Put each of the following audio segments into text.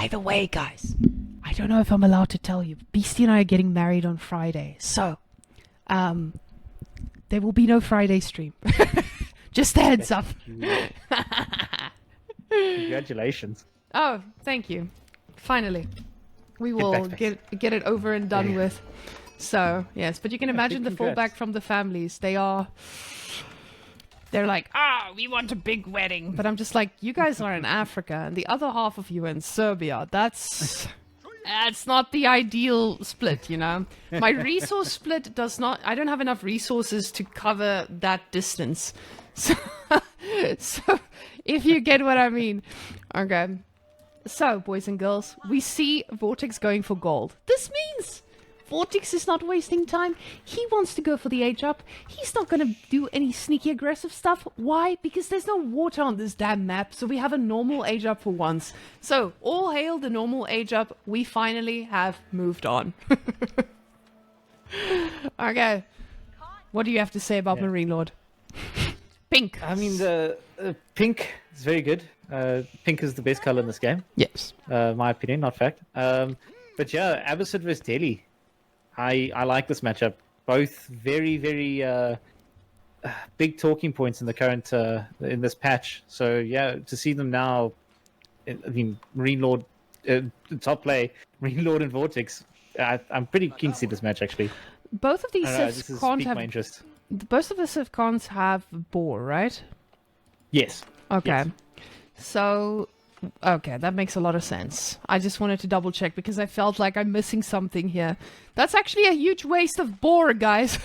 by the way, guys, I don't know if I'm allowed to tell you, but Beastie and I are getting married on Friday. So, there will be no Friday stream. Just a heads up. Congratulations. Oh, thank you. Finally. We will get it over and done with. So, yes. But you can imagine the fallback from the families. They're like, we want a big wedding. But I'm just like, you guys are in Africa and the other half of you are in Serbia. That's not the ideal split, you know. My resource split does not, I don't have enough resources to cover that distance. So if you get what I mean. Okay. So, boys and girls, we see Vortix going for gold. This means Vortix is not wasting time. He wants to go for the age up. He's not going to do any sneaky aggressive stuff. Why? Because there's no water on this damn map, so we have a normal age up for once. So, all hail the normal age up. We finally have moved on. Okay. What do you have to say about Marinelord? Pink. I mean, the pink is very good. Pink is the best color in this game. Yes. My opinion, not fact. But yeah, Abyssid vs Delhi. I like this matchup. Both very, very big talking points in the current in this patch. So yeah, to see them now, I mean, Marinelord, top play, Marinelord and Vortix. I'm pretty keen to see this match actually. Both of these this can't piqued have. My interest. Both of the Civ cons have boar, right? Yes. Okay. Yes. So, okay, that makes a lot of sense. I just wanted to double check because I felt like I'm missing something here. That's actually a huge waste of boar, guys.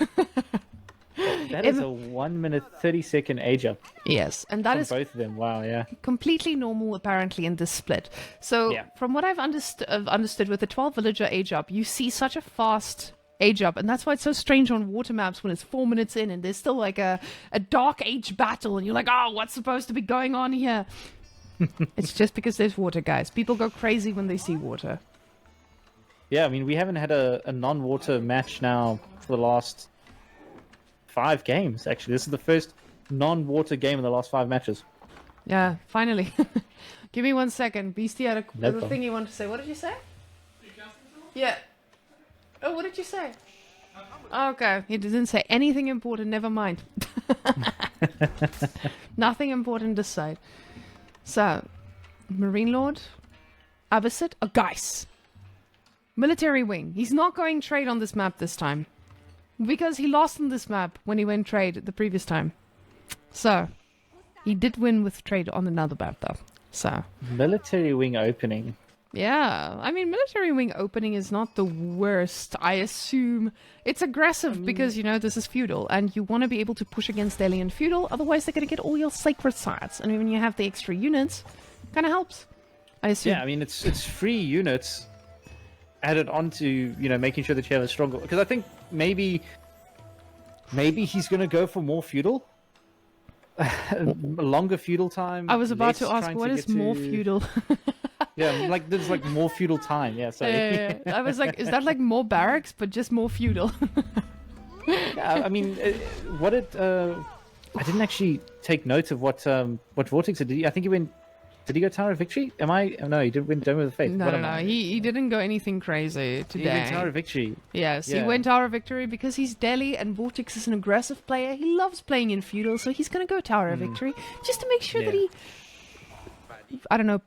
That is a 1 minute 30-second age up. Yes, and that is both of them. Wow, yeah. Completely normal apparently in this split. So, from what I've understood with the 12 villager age up, you see such a fast age up, and that's why it's so strange on water maps when it's 4 minutes in and there's still like a dark age battle and you're like, oh, what's supposed to be going on here? It's just because there's water, guys. People go crazy when they see water. Yeah, I mean, we haven't had a non-water match now for the last 5 games, actually. This is the first non-water game in the last 5 matches. Yeah, finally. Give me 1 second. Beastie had a little thing he wanted to say. What did you say? Yeah. Oh, what did you say? Okay, he didn't say anything important. Never mind. Nothing important this side. So, Marinelord, Abyssid, guys. Military wing. He's not going trade on this map this time. Because he lost on this map when he went trade the previous time. So, he did win with trade on another map though. So. Military wing opening. Yeah, I mean, military wing opening is not the worst, I assume. It's aggressive because, you know, this is feudal, and you want to be able to push against Delhi and feudal, otherwise they're going to get all your sacred sites. And when you have the extra units, kind of helps, I assume. Yeah, I mean, it's free units added onto, you know, making sure that you have a stronger... Because I think maybe he's going to go for more feudal. Longer feudal time. I was about to ask, what is more feudal? Yeah, like there's like more feudal time. Yeah, so I was like, is that like more barracks, but just more feudal? Yeah, I mean, what it? I didn't actually take note of what Vortix did. I think he went. Did he go Tower of Victory? Am I? No, he did win Dome of the Faith. No. He didn't go anything crazy today. He went Tower of Victory. Yes, he went Tower of Victory because he's Delhi and Vortix is an aggressive player. He loves playing in feudal, so he's going to go Tower of Victory just to make sure that he, I don't know,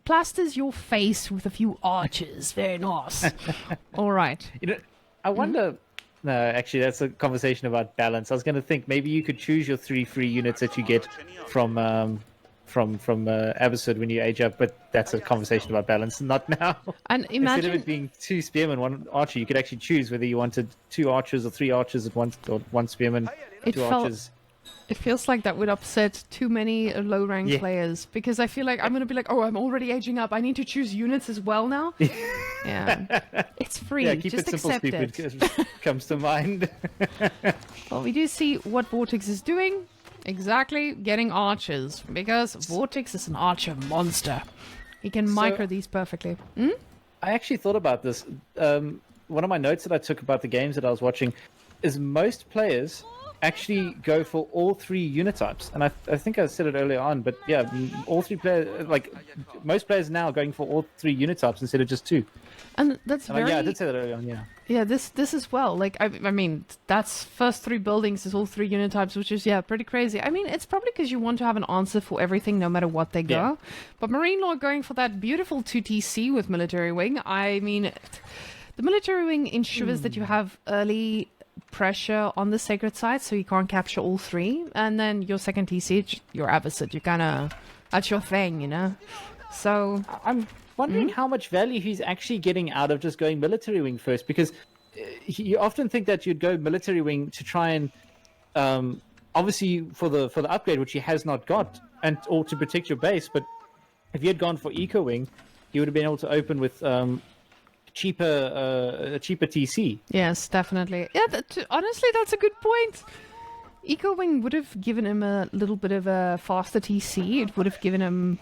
plasters your face with a few arches. Very nice. All right. You know, I wonder... No, actually, that's a conversation about balance. I was going to think maybe you could choose your 3 free units that you get from Abyssid when you age up, but that's a conversation about balance, not now. And imagine... Instead of it being 2 spearmen, 1 archer, you could actually choose whether you wanted 2 archers or 3 archers at once, or 1 spearman, 2 archers. It feels like that would upset too many low-ranked players, because I feel like I'm going to be like, oh, I'm already aging up. I need to choose units as well now. Yeah. It's free. Yeah, keep just it simple, accept stupid, it. comes to mind. Well, we do see what Vortix is doing. Exactly, getting archers, because Vortix is an archer monster. He can micro these perfectly. I actually thought about this. One of my notes that I took about the games that I was watching is most players actually go for all 3 unit types. And I think I said it earlier on, but yeah, all 3 players, like most players now, are going for all 3 unit types instead of just 2. And that's very... Yeah, I did say that earlier on, yeah. Yeah, this as well. Like, I mean, that's first 3 buildings is all 3 unit types, which is, yeah, pretty crazy. I mean, it's probably because you want to have an answer for everything, no matter what they go. Yeah. But Marinelord going for that beautiful 2TC with Military Wing, I mean, the Military Wing ensures that you have early pressure on the sacred site, so you can't capture all 3. And then your second TC, your Abbot, you kind of... That's your thing, you know? So... I'm wondering how much value he's actually getting out of just going military wing first, because you often think that you'd go military wing to try and obviously for the upgrade, which he has not got, and or to protect your base. But if he had gone for eco wing, he would have been able to open with a cheaper TC. Yes, definitely. Yeah, honestly, that's a good point. Eco wing would have given him a little bit of a faster TC. It would have given him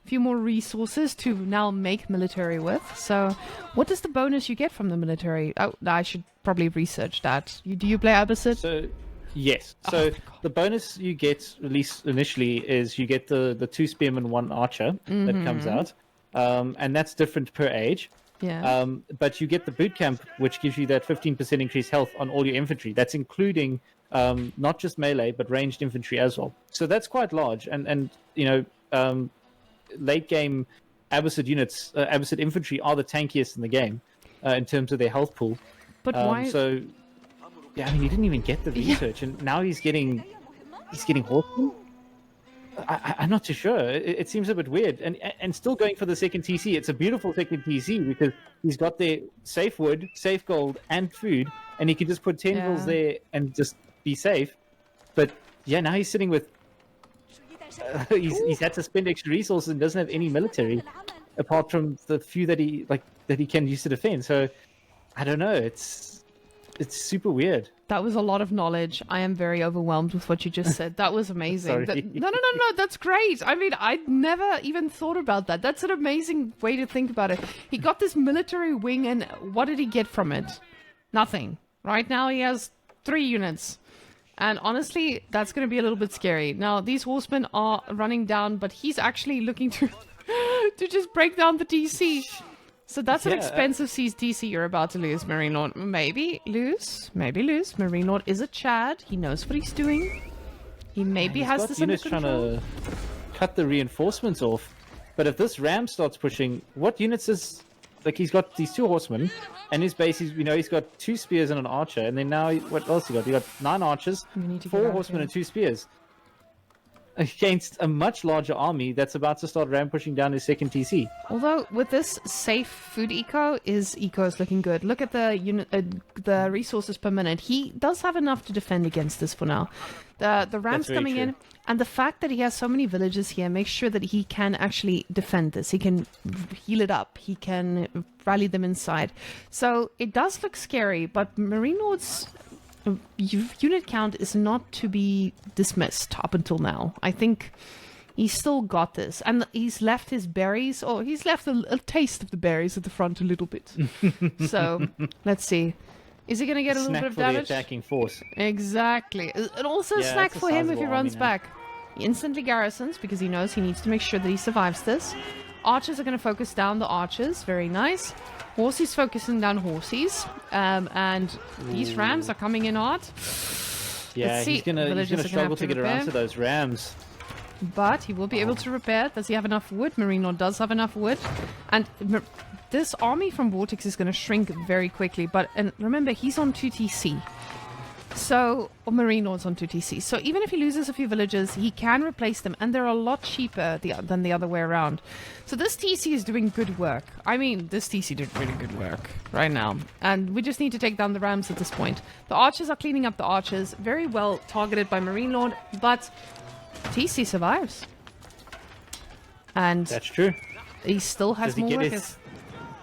few more resources to now make military with. So what is the bonus you get from the military? Oh, I should probably research that. Do you play Abbot? So yes. So the bonus you get, at least initially, is you get the 2 spearmen, 1 archer that comes out. And that's different per age. Yeah. But you get the boot camp, which gives you that 15% increased health on all your infantry. That's not just melee, but ranged infantry as well. So that's quite large. And you know, late game Abbot units, Abbot infantry are the tankiest in the game in terms of their health pool. But why? So yeah, I mean, he didn't even get the research, and now he's getting horsemen. I'm not too sure. It seems a bit weird, and still going for the second TC. It's a beautiful second TC because he's got their safe wood, safe gold, and food, and he can just put tendrils there and just be safe. But yeah, now he's sitting with. He's had to spend extra resources and doesn't have any military, apart from the few that he can use to defend. So I don't know. It's super weird. That was a lot of knowledge. I am very overwhelmed with what you just said. That was amazing. Sorry. No. That's great. I mean, I'd never even thought about that. That's an amazing way to think about it. He got this military wing, and what did he get from it? Nothing. Right now, he has 3 units. And honestly, that's going to be a little bit scary. Now, these horsemen are running down, but he's actually looking to to just break down the TC. So that's an expensive TC you're about to lose, Marinelord. Maybe lose. Marinelord is a Chad. He knows what he's doing. He maybe has this under control. Trying to cut the reinforcements off. But if this ram starts pushing, what units is... Like, he's got these 2 horsemen, and his base, he's got 2 spears and an archer, and then now, what else he got? He got 9 archers, 4 horsemen, and 2 spears. Against a much larger army that's about to start ram pushing down his second TC. Although, with this safe food eco is looking good. Look at the resources per minute. He does have enough to defend against this for now. The rams coming in, and the fact that he has so many villages here makes sure that he can actually defend this. He can heal it up. He can rally them inside. So it does look scary, but Marinelord's unit count is not to be dismissed up until now. I think he's still got this, and he's left his berries, or he's left a taste of the berries at the front a little bit. So let's see. Is he going to get a little bit of damage? The attacking force. Exactly. And also a snack for him if he runs back. He instantly garrisons because he knows he needs to make sure that he survives this. Archers are going to focus down the archers. Very nice. Horsies focusing down horsies. And these rams are coming in hard. Yeah, he's gonna struggle to get around to those rams. But he will be able to repair. Does he have enough wood? Marinelord does have enough wood. And this army from Vortix is going to shrink very quickly. And remember, he's on 2TC. So, or Marinelord's on 2TC. So even if he loses a few villages, he can replace them. And they're a lot cheaper than the other way around. So this TC is doing good work. I mean, this TC did really good work right now. And we just need to take down the rams at this point. The archers are cleaning up the archers. Very well targeted by Marinelord. But TC survives. And that's true. He still has more workers.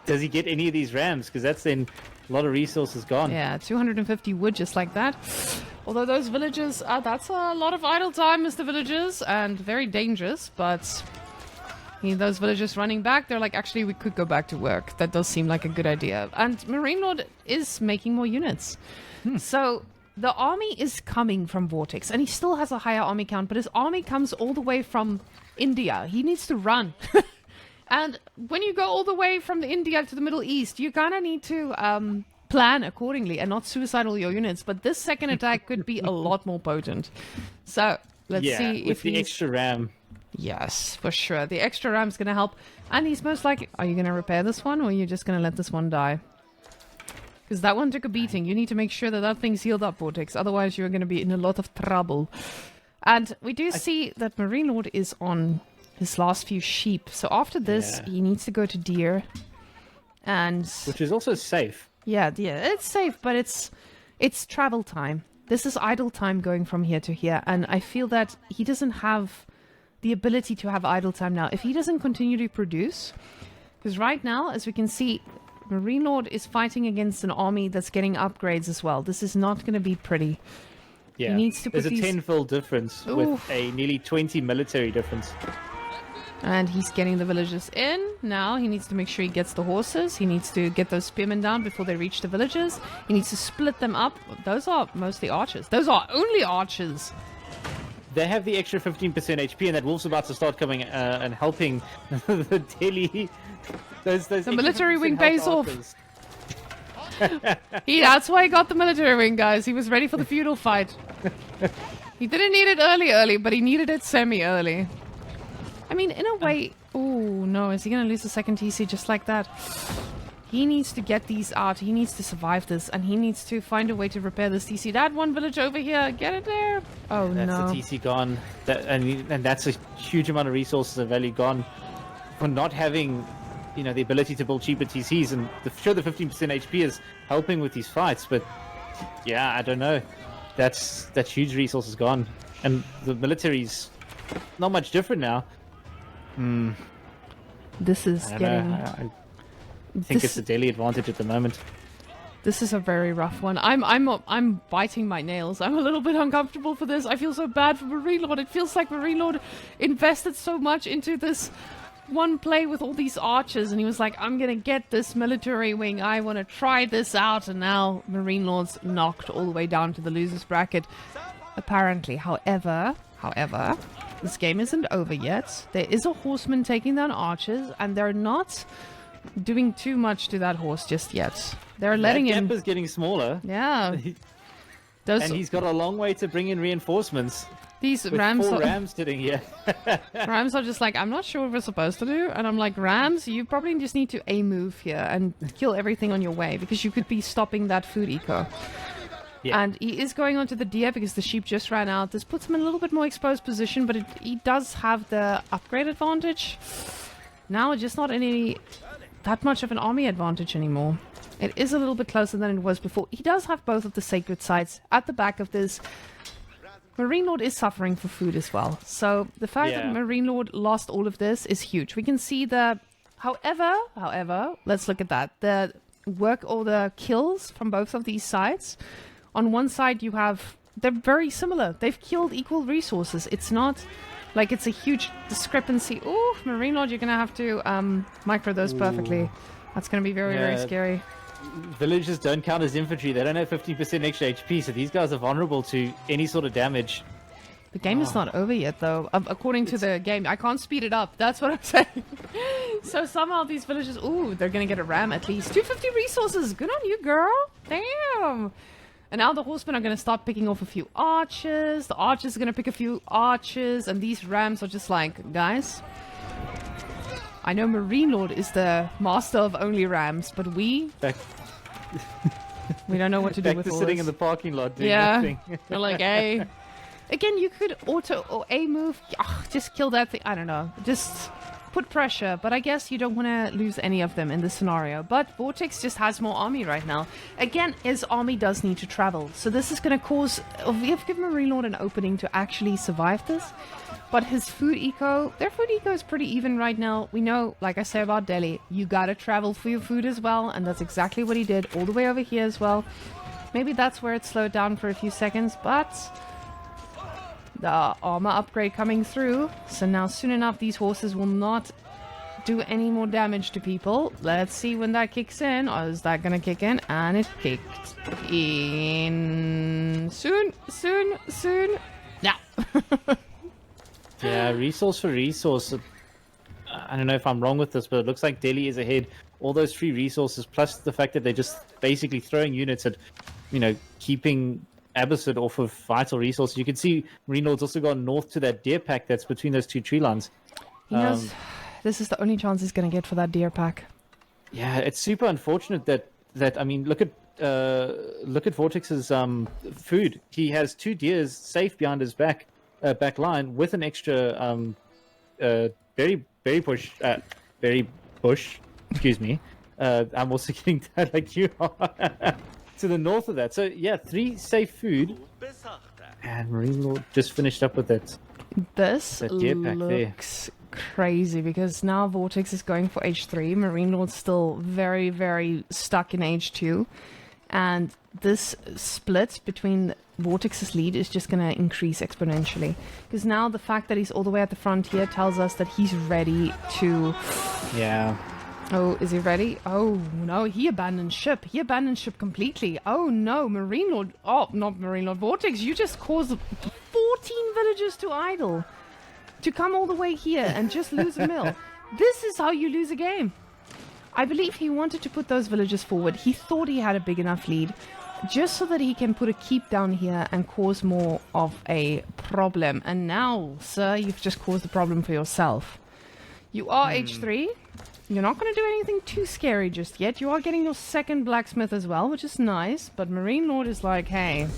Does he get any of these rams? Because that's then a lot of resources gone. Yeah, 250 wood just like that. Although those villagers, that's a lot of idle time, Mr. Villagers, and very dangerous. But those villagers running back, they're like, actually, we could go back to work. That does seem like a good idea. And Marinelord is making more units. So the army is coming from Vortix, and he still has a higher army count, but his army comes all the way from India. He needs to run. And when you go all the way from India to the Middle East, you kind of need to plan accordingly and not suicidal your units. But this second attack could be a lot more potent. So let's see with if the extra ram. Yes, for sure. The extra ram's going to help. And he's most likely... Are you going to repair this one, or are you just going to let this one die? Because that one took a beating. You need to make sure that that thing's healed up, Vortix. Otherwise, you're going to be in a lot of trouble. And we do see that Marinelord is on his last few sheep. So after this, he needs to go to deer. And... Which is also safe. Yeah, it's safe, but it's travel time. This is idle time going from here to here. And I feel that he doesn't have the ability to have idle time now. If he doesn't continue to produce... Because right now, as we can see... Marinelord is fighting against an army that's getting upgrades as well. This is not going to be pretty. Yeah, he needs to put there's a tenfold difference with a nearly 20 military difference. And he's getting the villagers in. Now he needs to make sure he gets the horses. He needs to get those spearmen down before they reach the villages. He needs to split them up. Those are mostly archers. Those are only archers. They have the extra 15% HP, and that wolf's about to start coming and helping the Delhi. Those the military wing pays off. That's That's why he got the military wing, guys. He was ready for the feudal fight. He didn't need it early, but he needed it semi-early. I mean, in a way... Oh, no. Is he going to lose the second TC just like that? He needs to get these out. He needs to survive this, and he needs to find a way to repair this TC. That one village over here, get it there. Oh, no. That's the TC gone. And that's a huge amount of resources and value gone for not having... You know, the ability to build cheaper TCs, and sure, the 15% HP is helping with these fights, but yeah, I don't know. That's huge resources gone, and the military's not much different now. This is getting... I think it's the daily advantage at the moment. This is a very rough one. I'm biting my nails. I'm a little bit uncomfortable for this. I feel so bad for Marinelord. It feels like Marinelord invested so much into this one play with all these archers, and he was like, I'm gonna get this military wing, I want to try this out, and now Marinelord's knocked all the way down to the losers bracket, apparently. However, this game isn't over yet. There is a horseman taking down archers, and they're not doing too much to that horse just yet. They're letting him... That gap is getting smaller. Yeah. And he's got a long way to bring in reinforcements. These with rams four are... rams sitting here. Rams are just like, I'm not sure what we're supposed to do. And I'm like, Rams, you probably just need to A-move here and kill everything on your way, because you could be stopping that food eco. Yeah. And he is going on to the deer because the sheep just ran out. This puts him in a little bit more exposed position, but he does have the upgrade advantage. Now just not that much of an army advantage anymore. It is a little bit closer than it was before. He does have both of the sacred sites at the back of this. Marinelord is suffering for food as well. So the fact that Marinelord lost all of this is huge. We can see the... However, let's look at that. The work or the kills from both of these sides. On one side you have... They're very similar. They've killed equal resources. It's not like it's a huge discrepancy. Ooh, Marinelord, you're going to have to micro those perfectly. That's going to be very, very scary. Villagers don't count as infantry. They don't have 15% extra HP, so these guys are vulnerable to any sort of damage. The game is not over yet, though. According to the game, I can't speed it up. That's what I'm saying. So somehow these villagers... Ooh, they're going to get a ram at least. 250 resources. Good on you, girl. Damn. And now the horsemen are going to start picking off a few archers. The archers are going to pick a few archers. And these rams are just like, guys... I know Marinelord is the master of only rams, but we don't know what to do with all sitting this. In the parking lot doing nothing. They're like, hey. Again, you could auto or A move. Just kill that thing. I don't know. Just put pressure. But I guess you don't want to lose any of them in this scenario. But Vortix just has more army right now. Again, his army does need to travel. So this is going to cause... We have given Marinelord an opening to actually survive this. But his food eco, their food eco is pretty even right now. We know, like I say about Delhi, you gotta travel for your food as well. And that's exactly what he did all the way over here as well. Maybe that's where it slowed down for a few seconds, but the armor upgrade coming through. So now soon enough, these horses will not do any more damage to people. Let's see when that kicks in. Or is that gonna kick in? And it kicked in soon. Yeah. Yeah, resource for resource. I don't know if I'm wrong with this, but it looks like Delhi is ahead. All those free resources, plus the fact that they're just basically throwing units at, keeping Abbasid off of vital resources. You can see Marinelord's also gone north to that deer pack that's between those two tree lines. He knows this is the only chance he's going to get for that deer pack. Yeah, it's super unfortunate that I mean, look at Vortix's food. He has 2 deers safe behind his back line with an extra berry bush. Excuse me. I'm also getting that like you are. To the north of that. So yeah, 3 safe food. And Marinelord just finished up with it. This looks crazy because now Vortix is going for H3. Marinelord's still very, very stuck in H2. And this split between Vortix's lead is just going to increase exponentially. Because now the fact that he's all the way at the front here tells us that he's ready to... Yeah. Oh, is he ready? Oh, no, he abandoned ship. He abandoned ship completely. Oh, no, Marinelord... Oh, not Marinelord. Vortix, you just caused 14 villagers to idle. To come all the way here and just lose a mill. This is how you lose a game. I believe he wanted to put those villagers forward. He thought he had a big enough lead. Just so that he can put a keep down here and cause more of a problem. And now, sir, you've just caused a problem for yourself. You are H3. You're not going to do anything too scary just yet. You are getting your second blacksmith as well, which is nice. But Marinelord is like, hey,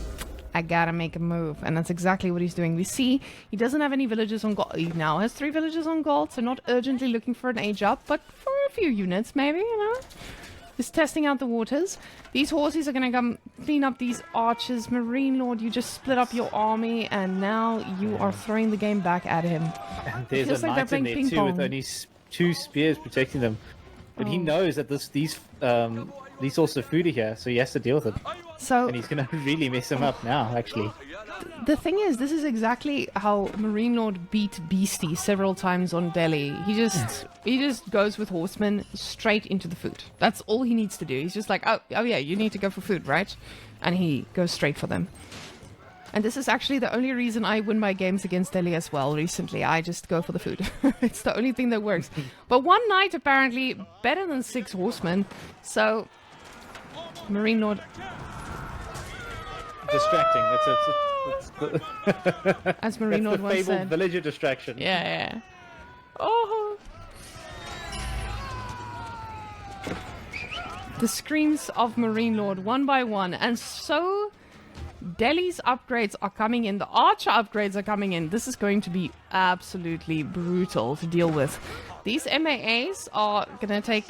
I gotta make a move. And that's exactly what he's doing. We see he doesn't have any villagers on gold. He now has 3 villagers on gold, so not urgently looking for an age up, but for a few units maybe, He's testing out the waters. These horses are going to come clean up these archers. Marinelord, you just split up your army, and now you are throwing the game back at him. And there's a knight in there too with only 2 spears protecting them. But he knows that these sources of food are here, so he has to deal with it. And he's going to really mess him up now, actually. The thing is, this is exactly how Marinelord beat Beastie several times on Delhi. He just goes with horsemen straight into the food. That's all he needs to do. He's just like, oh yeah, you need to go for food, right? And he goes straight for them. And this is actually the only reason I win my games against Delhi as well recently. I just go for the food. It's the only thing that works. But 1 knight apparently better than 6 horsemen. So Marinelord... Distracting. As Marinelord once said. Fabled villager distraction. Yeah. Oh. The screams of Marinelord one by one, and so Delhi's upgrades are coming in. The archer upgrades are coming in. This is going to be absolutely brutal to deal with. These MAAs are going to take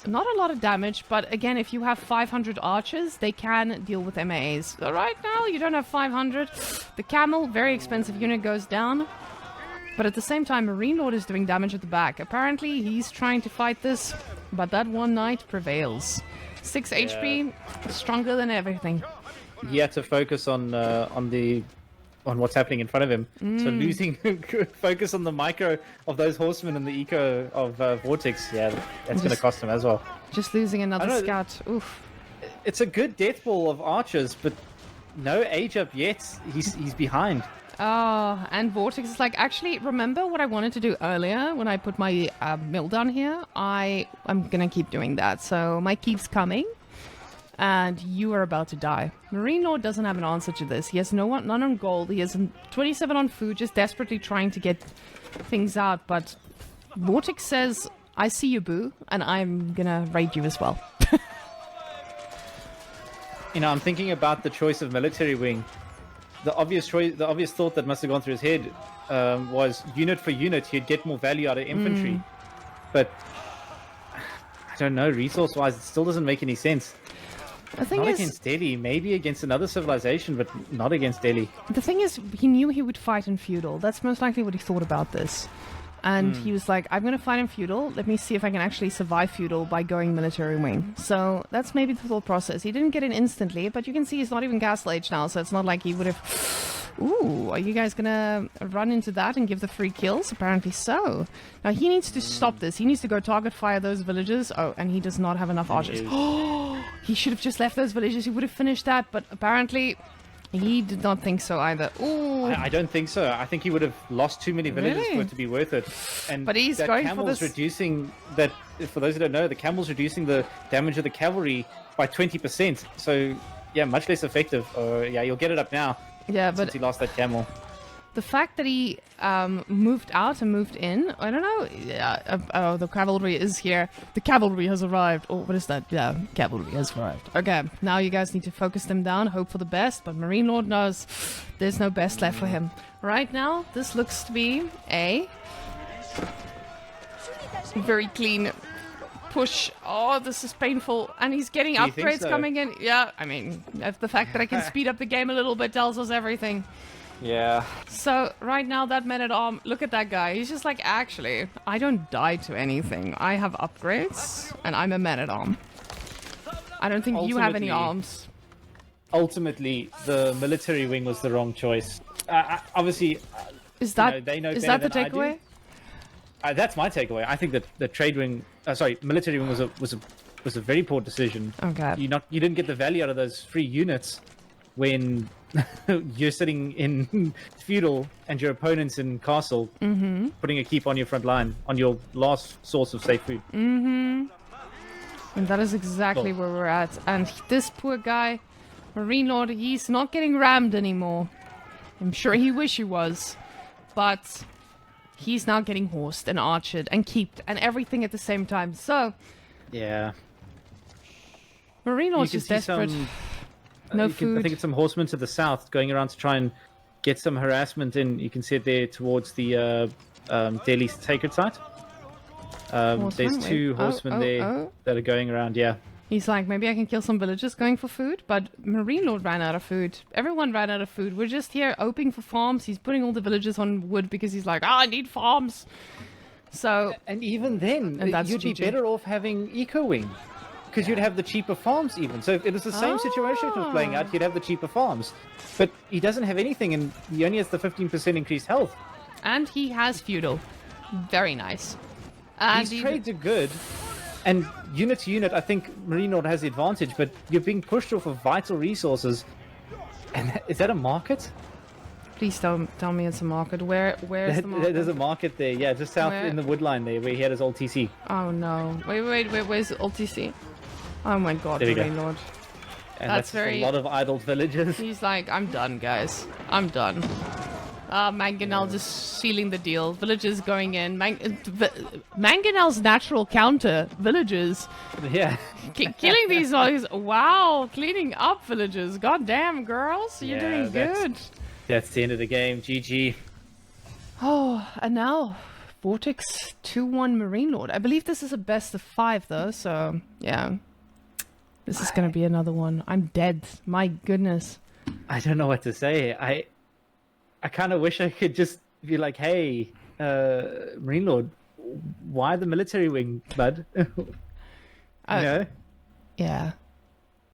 not a lot of damage, but again, if you have 500 archers, they can deal with MAAs. So right now, you don't have 500. The camel, very expensive unit, goes down. But at the same time, Marinelord is doing damage at the back. Apparently, he's trying to fight this, but that 1 knight prevails. 6 HP, stronger than everything. He had to focus on what's happening in front of him. So losing focus on the micro of those horsemen and the eco of Vortix, that's going to cost him as well. Just losing another scout. Oof. It's a good death ball of archers, but no age up yet. He's behind. Oh, and Vortix is like, actually, remember what I wanted to do earlier when I put my mill down here? I'm going to keep doing that. So my keep's coming. And you are about to die. Marinelord doesn't have an answer to this. He has none on gold. He has 27 on food, just desperately trying to get things out. But Vortix says, I see you, boo, and I'm gonna raid you as well. I'm thinking about the choice of military wing. The obvious thought that must have gone through his head was unit for unit, he'd get more value out of infantry. But I don't know, resource-wise, it still doesn't make any sense. The thing not is, against Delhi, maybe against another civilization, but not against Delhi. The thing is, he knew he would fight in feudal. That's most likely what he thought about this. And he was like, I'm going to fight in feudal. Let me see if I can actually survive feudal by going military wing. So that's maybe the thought process. He didn't get it instantly, but you can see he's not even castle age now, so it's not like he would have Ooh, are you guys gonna run into that and give the free kills? Apparently so. Now he needs to stop this. He needs to go target fire those villagers. Oh, and he does not have enough archers. Oh, he should have just left those villagers. He would have finished that, but apparently he did not think so either. Ooh. I don't think so. I think he would have lost too many villages Really? for it to be worth it. And But he's that going for camel's this- reducing that. For those who don't know, the camel's reducing the damage of the cavalry by 20%. So yeah, much less effective. Yeah, you'll get it up now. Yeah, Since but he lost that camel. the fact that he moved out and moved in, I don't know. Yeah, oh, the cavalry is here. The cavalry has arrived. Oh, what is that? Yeah, cavalry has arrived. Okay, now you guys need to focus them down, hope for the best, but Marinelord knows there's no best left for him. Right now, this looks to be a very clean push. Oh, this is painful. And he's getting Do you think upgrades so? coming in. Yeah, I mean, the fact that I can speed up the game a little bit tells us everything. Yeah. So right now that man-at-arm, look at that guy. He's just like, actually, I don't die to anything. I have upgrades, and I'm a man-at-arm. I don't think you have any Ultimately- arms. Ultimately, the military wing was the wrong choice. Obviously, Is that know, they know is better that the than I do. takeaway? That's my takeaway. I think that the trade wing, military wing was a very poor decision. Okay. You didn't get the value out of those free units when you're sitting in feudal and your opponent's in castle, putting a keep on your front line, on your last source of safe food. And that is exactly Oh. where we're at. And this poor guy, Marinelord, he's not getting rammed anymore. I'm sure he wish he was. But he's now getting horsed and archered and keeped and everything at the same time. So, Yeah. Marinelord's You can just see desperate. some- No I think food. it's some horsemen to the south going around to try and get some harassment in. You can see it there towards the Delhi sacred site. There's Horsemen, two wait. horsemen Oh, there that are going around. Yeah. He's like, maybe I can kill some villagers going for food, but Marinelord ran out of food. Everyone ran out of food. We're just here hoping for farms. He's putting all the villagers on wood because he's like, I need farms. So, And even then, And that's you'd be GG. better off having Eco Wing. Because you'd have the cheaper farms even. So if it was the same situation it was playing out, you'd have the cheaper farms. But he doesn't have anything and he only has the 15% increased health. and he has feudal. Very nice. And These trades are good. And unit to unit, I think Marinelord has the advantage, but you're being pushed off of vital resources. And is that a market? please don't tell me it's a market. Where's the market? There's a market there, yeah, just south Where? in the wood line there where he had his old TC. Oh no. Wait, where's LTC? Oh my god, There we go. Marinelord. And That's that's very- a lot of idle villagers. He's like, I'm done, guys. I'm done. Mangonel just sealing the deal. Villagers going in. Mangonel's natural counter. Villagers. Yeah. Killing these guys. Wow. Cleaning up villagers. God damn, girls. You're Yeah, doing good. That's the end of the game. GG. Oh, and now Vortix 2-1 Marinelord. I believe this is a best of 5 though, so yeah. This is gonna be another one. I'm dead. My goodness. I don't know what to say. I kind of wish I could just be like, hey, Marinelord, why the military wing, bud? You know? Yeah.